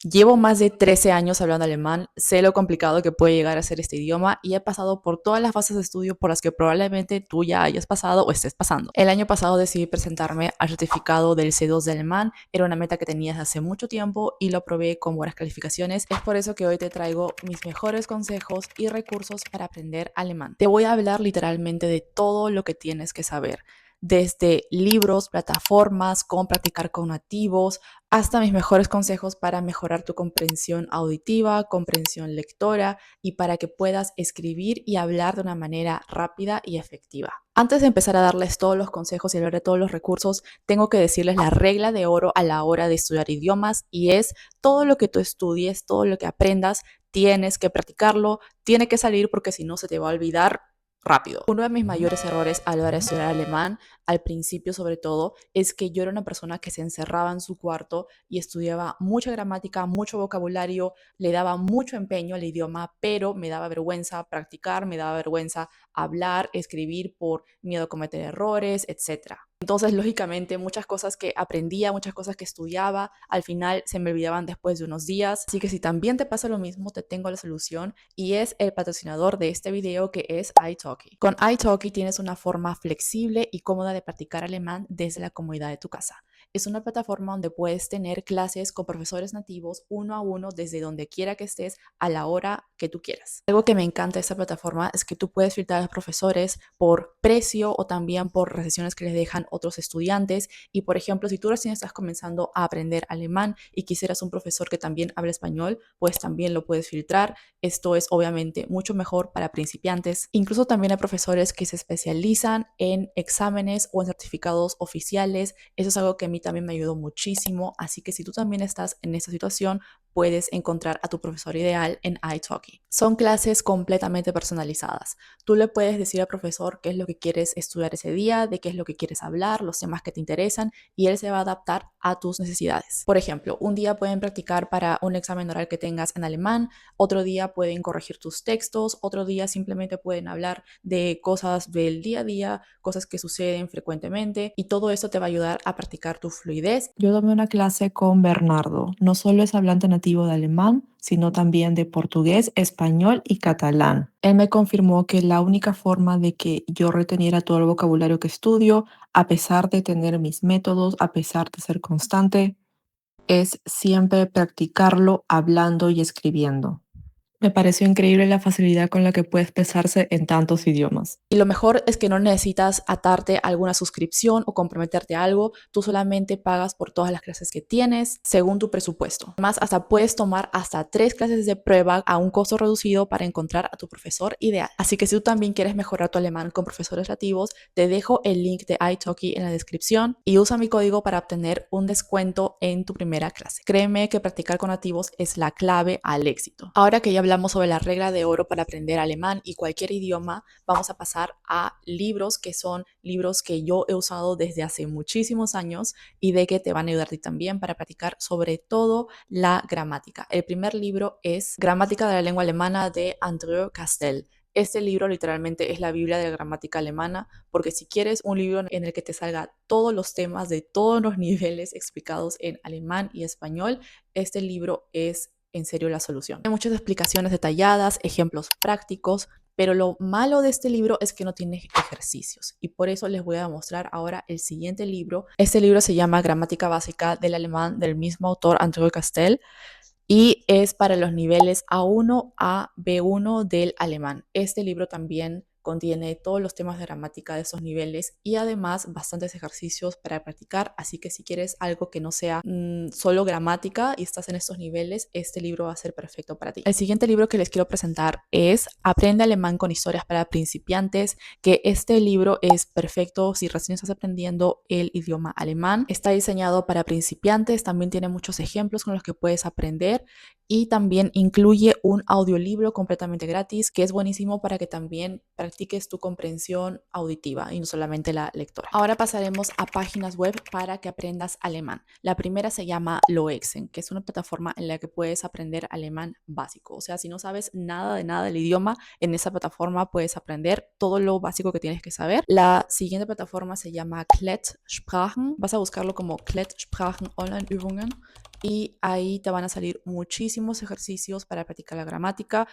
Llevo más de 13 años hablando alemán, sé lo complicado que puede llegar a ser este idioma y he pasado por todas las fases de estudio por las que probablemente tú ya hayas pasado o estés pasando. El año pasado decidí presentarme al certificado del C2 de alemán, era una meta que tenía desde hace mucho tiempo y lo aprobé con buenas calificaciones. Es por eso que hoy te traigo mis mejores consejos y recursos para aprender alemán. Te voy a hablar literalmente de todo lo que tienes que saber, desde libros, plataformas, cómo practicar con nativos, hasta mis mejores consejos para mejorar tu comprensión auditiva, comprensión lectora y para que puedas escribir y hablar de una manera rápida y efectiva. Antes de empezar a darles todos los consejos y hablar de todos los recursos, tengo que decirles la regla de oro a la hora de estudiar idiomas y es todo lo que tú estudies, todo lo que aprendas, tienes que practicarlo, tiene que salir porque si no se te va a olvidar rápido. Uno de mis mayores errores a la hora de estudiar alemán, al principio sobre todo, es que yo era una persona que se encerraba en su cuarto y estudiaba mucha gramática, mucho vocabulario, le daba mucho empeño al idioma, pero me daba vergüenza practicar, me daba vergüenza hablar, escribir por miedo a cometer errores, etcétera. Entonces, lógicamente, muchas cosas que aprendía, muchas cosas que estudiaba, al final se me olvidaban después de unos días. Así que si también te pasa lo mismo, te tengo la solución y es el patrocinador de este video que es italki. Con italki tienes una forma flexible y cómoda de practicar alemán desde la comodidad de tu casa. Es una plataforma donde puedes tener clases con profesores nativos uno a uno desde donde quiera que estés a la hora que tú quieras. Algo que me encanta de esta plataforma es que tú puedes filtrar a los profesores por precio o también por recesiones que les dejan otros estudiantes. Y por ejemplo, si tú recién estás comenzando a aprender alemán y quisieras un profesor que también hable español, pues también lo puedes filtrar. Esto es obviamente mucho mejor para principiantes. Incluso también hay profesores que se especializan en exámenes o en certificados oficiales. Eso es algo que a mí también me ayudó muchísimo. Así que si tú también estás en esta situación, puedes encontrar a tu profesor ideal en italki. Son clases completamente personalizadas. Tú le puedes decir al profesor qué es lo que quieres estudiar ese día, de qué es lo que quieres hablar, los temas que te interesan y él se va a adaptar a tus necesidades. Por ejemplo, un día pueden practicar para un examen oral que tengas en alemán, otro día pueden corregir tus textos, otro día simplemente pueden hablar de cosas del día a día, cosas que suceden frecuentemente y todo eso te va a ayudar a practicar tu fluidez. Yo tomé una clase con Bernardo. No solo es hablante nativo de alemán, sino también de portugués, español y catalán. Él me confirmó que la única forma de que yo reteniera todo el vocabulario que estudio, a pesar de tener mis métodos, a pesar de ser constante, es siempre practicarlo hablando y escribiendo. Me pareció increíble la facilidad con la que puede expresarse en tantos idiomas. Y lo mejor es que no necesitas atarte a alguna suscripción o comprometerte a algo, tú solamente pagas por todas las clases que tienes según tu presupuesto. Además, hasta puedes tomar hasta 3 clases de prueba a un costo reducido para encontrar a tu profesor ideal. Así que si tú también quieres mejorar tu alemán con profesores nativos, te dejo el link de italki en la descripción y usa mi código para obtener un descuento en tu primera clase. Créeme que practicar con nativos es la clave al éxito. Ahora que ya hablamos sobre la regla de oro para aprender alemán y cualquier idioma, vamos a pasar a libros que son libros que yo he usado desde hace muchísimos años y de que te van a ayudar a ti también para practicar sobre todo la gramática. El primer libro es Gramática de la lengua alemana de Andreu Castell. Este libro literalmente es la Biblia de la gramática alemana, porque si quieres un libro en el que te salga todos los temas de todos los niveles explicados en alemán y español, este libro es en serio la solución. Hay muchas explicaciones detalladas, ejemplos prácticos, pero lo malo de este libro es que no tiene ejercicios y por eso les voy a mostrar ahora el siguiente libro. Este libro se llama Gramática básica del alemán del mismo autor Andreu Castell y es para los niveles A1 a B1 del alemán. Este libro también contiene todos los temas de gramática de esos niveles y además bastantes ejercicios para practicar, así que si quieres algo que no sea solo gramática y estás en estos niveles, este libro va a ser perfecto para ti. El siguiente libro que les quiero presentar es Aprende alemán con historias para principiantes, que este libro es perfecto si recién estás aprendiendo el idioma alemán. Está diseñado para principiantes, también tiene muchos ejemplos con los que puedes aprender y también incluye un audiolibro completamente gratis que es buenísimo para que también practiques tu comprensión auditiva y no solamente la lectora. Ahora pasaremos a páginas web para que aprendas alemán. La primera se llama Loexen, que es una plataforma en la que puedes aprender alemán básico. O sea, si no sabes nada de nada del idioma, en esa plataforma puedes aprender todo lo básico que tienes que saber. La siguiente plataforma se llama Klett Sprachen. Vas a buscarlo como Klett Sprachen Online Übungen y ahí te van a salir muchísimos ejercicios para practicar la gramática,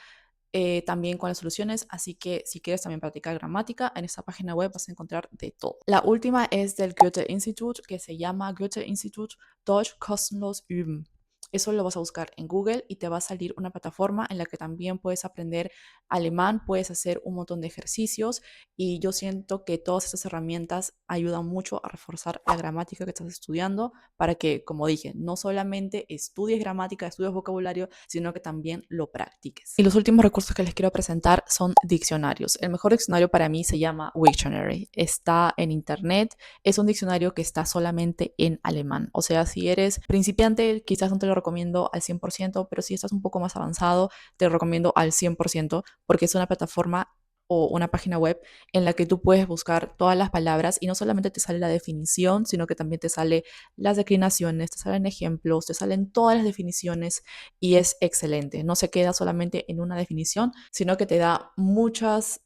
también con las soluciones, así que si quieres también practicar gramática, en esta página web vas a encontrar de todo. La última es del Goethe-Institut, que se llama Goethe-Institut Deutsch kostenlos üben. Eso lo vas a buscar en Google y te va a salir una plataforma en la que también puedes aprender alemán, puedes hacer un montón de ejercicios y yo siento que todas estas herramientas ayudan mucho a reforzar la gramática que estás estudiando para que, como dije, no solamente estudies gramática, estudies vocabulario, sino que también lo practiques. Y los últimos recursos que les quiero presentar son diccionarios. El mejor diccionario para mí se llama Wiktionary. Está en internet, es un diccionario que está solamente en alemán. O sea, si eres principiante, quizás no te lo recomiendo al 100%, pero si estás un poco más avanzado, te lo recomiendo al 100% porque es una plataforma o una página web en la que tú puedes buscar todas las palabras y no solamente te sale la definición, sino que también te sale las declinaciones, te salen ejemplos, te salen todas las definiciones y es excelente. No se queda solamente en una definición, sino que te da muchos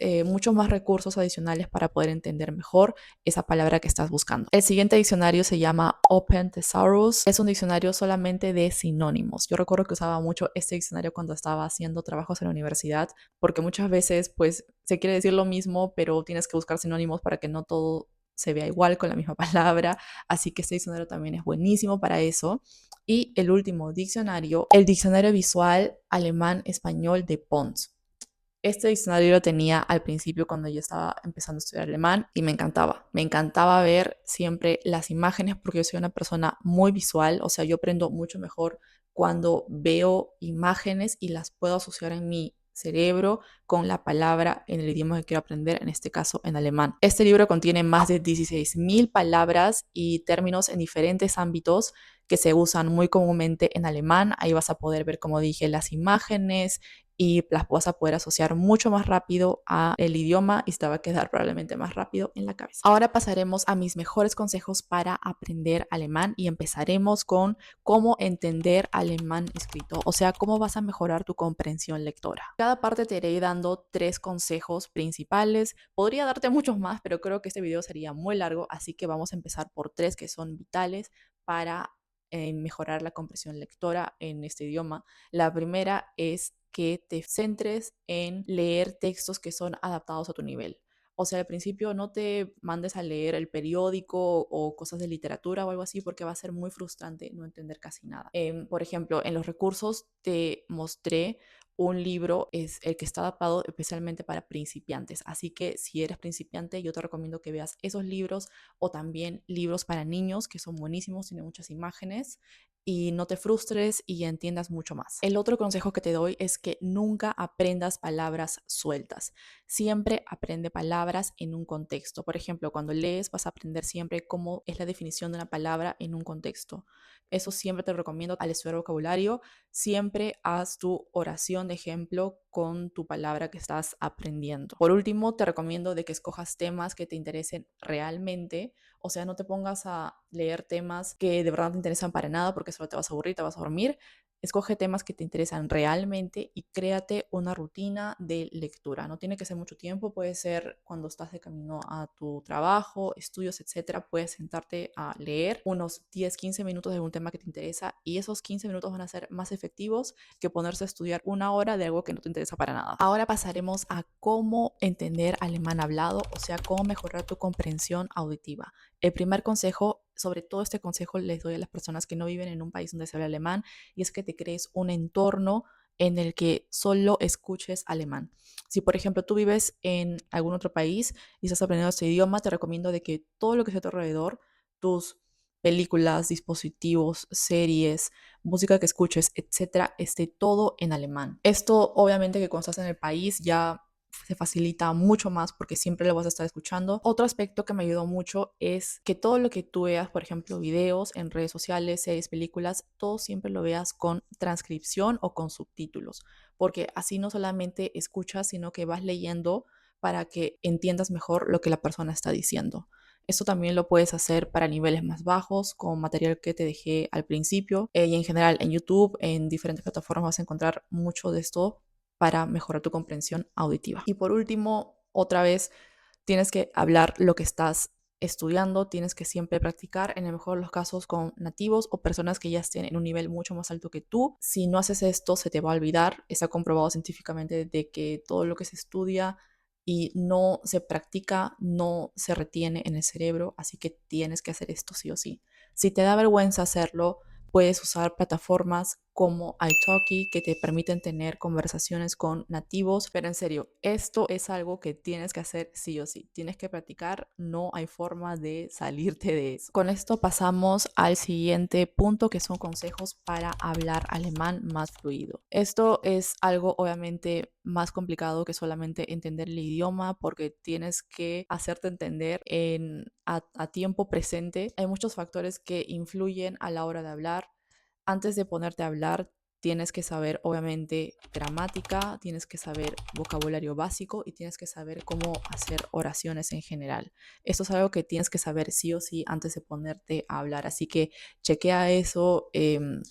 más recursos adicionales para poder entender mejor esa palabra que estás buscando. El siguiente diccionario se llama Open Thesaurus. Es un diccionario solamente de sinónimos. Yo recuerdo que usaba mucho este diccionario cuando estaba haciendo trabajos en la universidad, porque muchas veces pues se quiere decir lo mismo, pero tienes que buscar sinónimos para que no todo se vea igual con la misma palabra, así que este diccionario también es buenísimo para eso. Y el último diccionario, el diccionario visual alemán-español de Pons. Este diccionario lo tenía al principio cuando yo estaba empezando a estudiar alemán y me encantaba. Me encantaba ver siempre las imágenes porque yo soy una persona muy visual, o sea, yo aprendo mucho mejor cuando veo imágenes y las puedo asociar en mi cerebro con la palabra en el idioma que quiero aprender, en este caso en alemán. Este libro contiene más de 16.000 palabras y términos en diferentes ámbitos que se usan muy comúnmente en alemán. Ahí vas a poder ver, como dije, las imágenes y las vas a poder asociar mucho más rápido a el idioma y te va a quedar probablemente más rápido en la cabeza. Ahora pasaremos a mis mejores consejos para aprender alemán y empezaremos con cómo entender alemán escrito, o sea, cómo vas a mejorar tu comprensión lectora. Cada parte te iré dando 3 consejos principales. Podría darte muchos más, pero creo que este video sería muy largo, así que vamos a empezar por 3 que son vitales para mejorar la comprensión lectora en este idioma. La primera es que te centres en leer textos que son adaptados a tu nivel. O sea, al principio no te mandes a leer el periódico o cosas de literatura o algo así porque va a ser muy frustrante no entender casi nada. Por ejemplo, en los recursos te mostré un libro, es el que está adaptado especialmente para principiantes. Así que si eres principiante, yo te recomiendo que veas esos libros o también libros para niños que son buenísimos, tienen muchas imágenes y no te frustres y entiendas mucho más. El otro consejo que te doy es que nunca aprendas palabras sueltas. Siempre aprende palabras en un contexto. Por ejemplo, cuando lees vas a aprender siempre cómo es la definición de una palabra en un contexto. Eso siempre te recomiendo al estudiar vocabulario. Siempre haz tu oración de ejemplo con tu palabra que estás aprendiendo. Por último, te recomiendo de que escojas temas que te interesen realmente. O sea, no te pongas a leer temas que de verdad no te interesan para nada porque solo te vas a aburrir, te vas a dormir. Escoge temas que te interesan realmente y créate una rutina de lectura. No tiene que ser mucho tiempo, puede ser cuando estás de camino a tu trabajo, estudios, etcétera. Puedes sentarte a leer unos 10, 15 minutos de un tema que te interesa y esos 15 minutos van a ser más efectivos que ponerse a estudiar 1 hora de algo que no te interesa para nada. Ahora pasaremos a cómo entender alemán hablado, o sea, cómo mejorar tu comprensión auditiva. El primer consejo, sobre todo este consejo les doy a las personas que no viven en un país donde se habla alemán, y es que te crees un entorno en el que solo escuches alemán. Si, por ejemplo, tú vives en algún otro país y estás aprendiendo este idioma, te recomiendo de que todo lo que esté a tu alrededor, tus películas, dispositivos, series, música que escuches, etcétera, esté todo en alemán. Esto, obviamente, que cuando estás en el país ya se facilita mucho más porque siempre lo vas a estar escuchando. Otro aspecto que me ayudó mucho es que todo lo que tú veas, por ejemplo, videos en redes sociales, series, películas, todo siempre lo veas con transcripción o con subtítulos, porque así no solamente escuchas, sino que vas leyendo para que entiendas mejor lo que la persona está diciendo. Esto también lo puedes hacer para niveles más bajos, con material que te dejé al principio. Y en general en YouTube, en diferentes plataformas vas a encontrar mucho de esto para mejorar tu comprensión auditiva. Y por último, otra vez, tienes que hablar lo que estás estudiando, tienes que siempre practicar, en el mejor de los casos con nativos o personas que ya estén en un nivel mucho más alto que tú. Si no haces esto, se te va a olvidar. Está comprobado científicamente de que todo lo que se estudia y no se practica, no se retiene en el cerebro, así que tienes que hacer esto sí o sí. Si te da vergüenza hacerlo, puedes usar plataformas como italki que te permiten tener conversaciones con nativos, pero en serio, esto es algo que tienes que hacer sí o sí. Tienes que practicar, no hay forma de salirte de eso. Con esto pasamos al siguiente punto, que son consejos para hablar alemán más fluido. Esto es algo obviamente más complicado que solamente entender el idioma, porque tienes que hacerte entender a tiempo presente. Hay muchos factores que influyen a la hora de hablar. Antes de ponerte a hablar, tienes que saber, obviamente, gramática, tienes que saber vocabulario básico y tienes que saber cómo hacer oraciones en general. Esto es algo que tienes que saber sí o sí antes de ponerte a hablar. Así que chequea eso,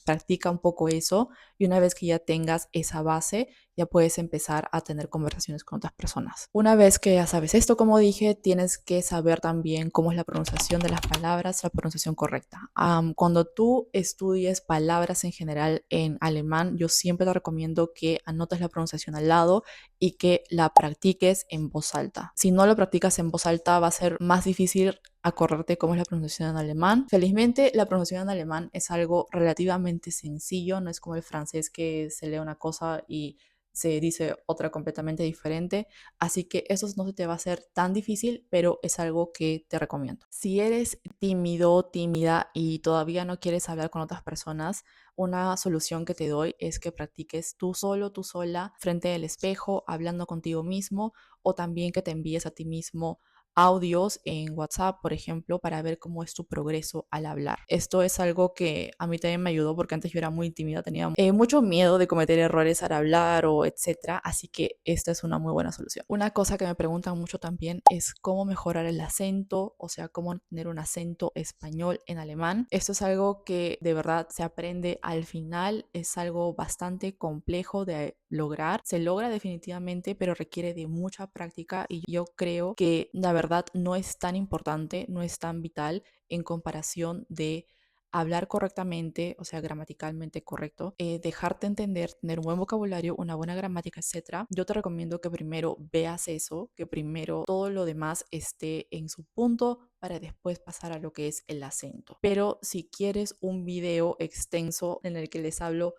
practica un poco eso y una vez que ya tengas esa base, ya puedes empezar a tener conversaciones con otras personas. Una vez que ya sabes esto, como dije, tienes que saber también cómo es la pronunciación de las palabras, la pronunciación correcta. Cuando tú estudies palabras en general en alemán, yo siempre te recomiendo que anotes la pronunciación al lado y que la practiques en voz alta. Si no lo practicas en voz alta, va a ser más difícil acordarte cómo es la pronunciación en alemán. Felizmente, la pronunciación en alemán es algo relativamente sencillo, no es como el francés que se lee una cosa y se dice otra completamente diferente, así que eso no se te va a hacer tan difícil, pero es algo que te recomiendo. Si eres tímido, tímida y todavía no quieres hablar con otras personas, una solución que te doy es que practiques tú solo, tú sola, frente al espejo, hablando contigo mismo, o también que te envíes a ti mismo audios en WhatsApp, por ejemplo, para ver cómo es tu progreso al hablar. Esto es algo que a mí también me ayudó porque antes yo era muy tímida, tenía mucho miedo de cometer errores al hablar o etcétera, así que esta es una muy buena solución. Una cosa que me preguntan mucho también es cómo mejorar el acento, o sea, cómo tener un acento español en alemán. Esto es algo que de verdad se aprende al final, es algo bastante complejo de lograr. Se logra definitivamente, pero requiere de mucha práctica y yo creo que la verdad no es tan importante, no es tan vital en comparación de hablar correctamente, o sea, gramaticalmente correcto, dejarte entender, tener un buen vocabulario, una buena gramática, etcétera. Yo te recomiendo que primero veas eso, que primero todo lo demás esté en su punto para después pasar a lo que es el acento. Pero si quieres un video extenso en el que les hablo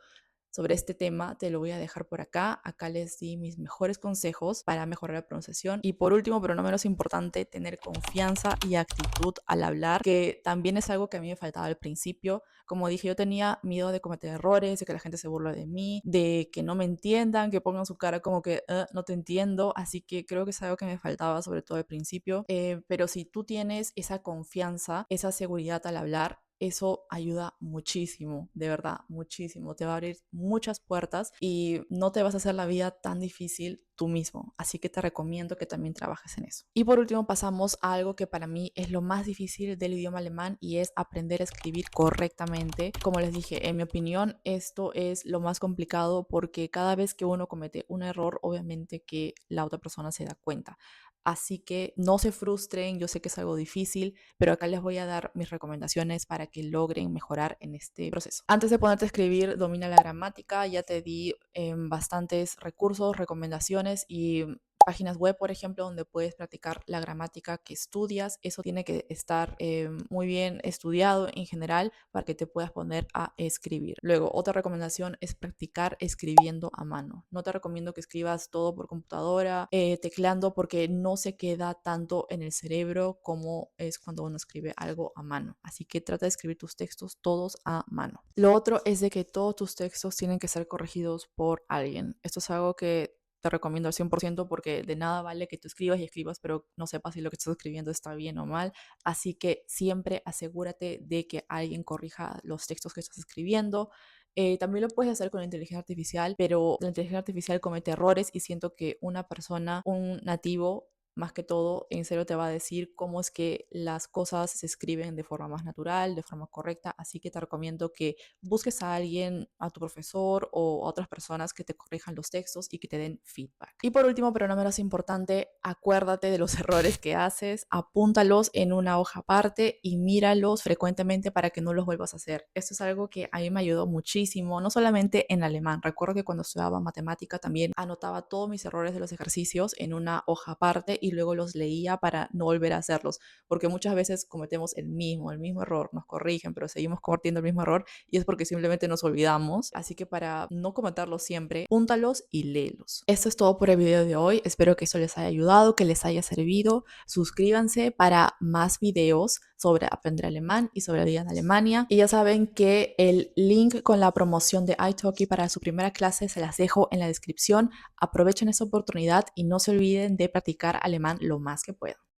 sobre este tema, te lo voy a dejar por acá. Acá les di mis mejores consejos para mejorar la pronunciación. Y por último, pero no menos importante, tener confianza y actitud al hablar, que también es algo que a mí me faltaba al principio. Como dije, yo tenía miedo de cometer errores, de que la gente se burle de mí, de que no me entiendan, que pongan su cara como que no te entiendo. Así que creo que es algo que me faltaba, sobre todo al principio. Pero si tú tienes esa confianza, esa seguridad al hablar, eso ayuda muchísimo, de verdad, muchísimo. Te va a abrir muchas puertas y no te vas a hacer la vida tan difícil tú mismo. Así que te recomiendo que también trabajes en eso. Y por último pasamos a algo que para mí es lo más difícil del idioma alemán y es aprender a escribir correctamente. Como les dije, en mi opinión, esto es lo más complicado porque cada vez que uno comete un error, obviamente que la otra persona se da cuenta. Así que no se frustren, yo sé que es algo difícil, pero acá les voy a dar mis recomendaciones para que logren mejorar en este proceso. Antes de ponerte a escribir, domina la gramática, ya te di bastantes recursos, recomendaciones y páginas web, por ejemplo, donde puedes practicar la gramática que estudias. Eso tiene que estar muy bien estudiado en general para que te puedas poner a escribir. Luego, otra recomendación es practicar escribiendo a mano. No te recomiendo que escribas todo por computadora, teclando, porque no se queda tanto en el cerebro como es cuando uno escribe algo a mano. Así que trata de escribir tus textos todos a mano. Lo otro es de que todos tus textos tienen que ser corregidos por alguien. Esto es algo que te recomiendo al 100% porque de nada vale que tú escribas y escribas, pero no sepas si lo que estás escribiendo está bien o mal. Así que siempre asegúrate de que alguien corrija los textos que estás escribiendo. También lo puedes hacer con la inteligencia artificial, pero la inteligencia artificial comete errores y siento que una persona, un nativo, más que todo, en serio te va a decir cómo es que las cosas se escriben de forma más natural, de forma correcta. Así que te recomiendo que busques a alguien, a tu profesor o a otras personas que te corrijan los textos y que te den feedback. Y por último, pero no menos importante, acuérdate de los errores que haces, apúntalos en una hoja aparte y míralos frecuentemente para que no los vuelvas a hacer. Esto es algo que a mí me ayudó muchísimo, no solamente en alemán. Recuerdo que cuando estudiaba matemática también anotaba todos mis errores de los ejercicios en una hoja aparte y luego los leía para no volver a hacerlos, porque muchas veces cometemos el mismo error, nos corrigen, pero seguimos cometiendo el mismo error y es porque simplemente nos olvidamos. Así que para no cometerlos siempre, apúntalos y léelos. Esto es todo por el video de hoy. Espero que esto les haya ayudado, que les haya servido. Suscríbanse para más videos sobre aprender alemán y sobre la vida en Alemania. Y ya saben que el link con la promoción de italki para su primera clase se las dejo en la descripción. Aprovechen esta oportunidad y no se olviden de practicar alemán lo más que puedan.